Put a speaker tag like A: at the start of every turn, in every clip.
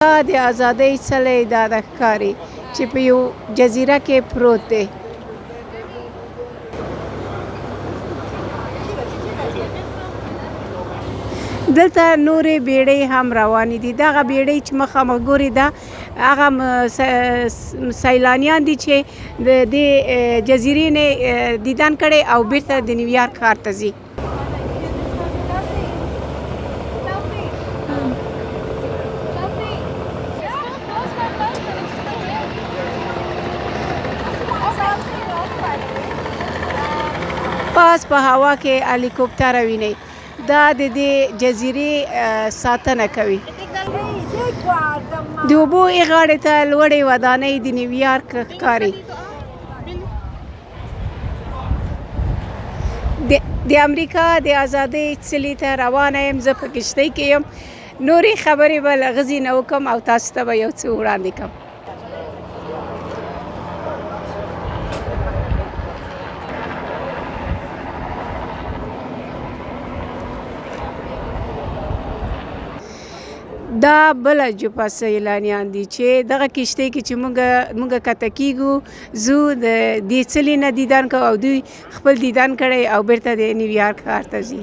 A: دا د ازادۍ څلی دا د ښکاري چې په یو جزیره کې پروت دی. دلته نورې بیړۍ هم روانې دي. دغه بیړۍ چې مخامخ ګورې ده هغه سیلانیان دي چې د دې جزیرې نه دیدن کړی او بیرته د نیویارک ښار ته ځي. پاس په هوا کې هلیکوپټر وینئ. دا د دې جزیرې ساتنه کوي. د اوبو ای غاړې ته لوړې ودانۍ د نیویارک ښکاري. د امریکا د ازادۍ څلي ته روانه یم. زه په کښتۍ کې یم. نورې خبرې به له غزې نه وکړم او تاسو ته به یو څه وړاندې کړم. دا بله جوپه سیلانیان دي چې دغه کښتۍ کې چې موږ کښته کیږو ځو د دې څلي نه دیدن کوو او دوی خپل دیدن کړی او بیرته د نیویارک ښار ته ځي.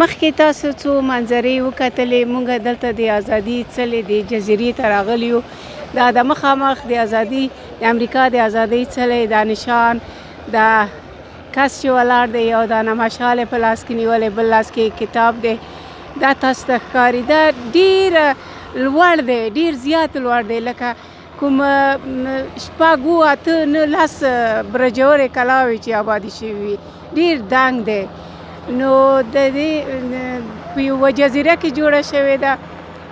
A: مخکې تاسو څو منظرې وکتلې. موږ دلته د ازادۍ څلي د جزیرې ته راغلي یو. دا د مخامخ د ازادۍ د امریکا د ازادۍ څلی دا نشان دا کس چې ولاړ دی یو دانه مشال په لاس کې نیولی بل لاس کې کتاب دی. دا تاسو ته ښکاري. دا ډېر لوړ دی ډېر زیات لوړ دی لکه کوم شپږ اووه اته نولس برجورې کلاوې چې آبادې شوي وي. ډېر دنګ دی. نو د دې په یوه جزیره کې جوړه شوې ده.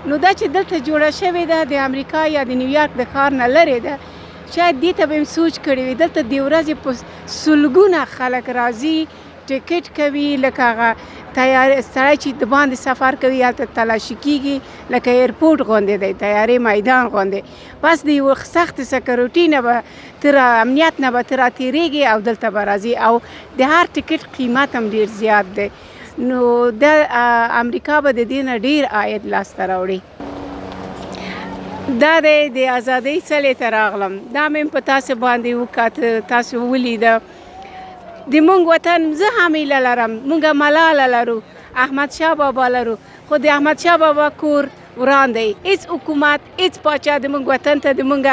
A: نو دا چې دلته جوړه شوې ده د امریکا یا د نیویارک د ښار نه لرې ده. شاید دې ته به م سوچ کړی وي. دلته د ورځې په سلګونه خلک راځي ټکټ کوي. لکه هغه سړی چې د باندې سفر کوي هلته تلاشي کېږي لکه ایرپورټ غوندې دی طیارې میدان غوندې. بس د یوه سخت سکیورټي نه به تر امنیت نه به ته راتېرېږي او دلته به راځي او د هر ټکټ قیمت هم ډېر زیات دی. نو د امریکا به د دې نه ډېر عاید لاسته راوړي. دا دی د ازادۍ څلي ته راغلم. دا مې په تاسو باندې وکاته تاسو ولیده. د مونږ وطن زه هم هیله لرم. مونږ ملاله لرو احمدشاه بابا لرو خو د احمدشاه بابا کور وران دی. هیڅ حکومت هیڅ پاچا د مونږ وطن ته د مونږ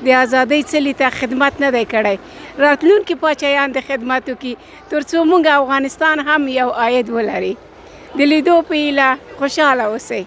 A: د ازادۍ څلي ته خدمت نه دی کړی. راتلونکي پاچایان د خدمت وکړي تر څو مونږ افغانستان هم یو عاید ولري. د لیدو په هیله خوشحاله اوسئ.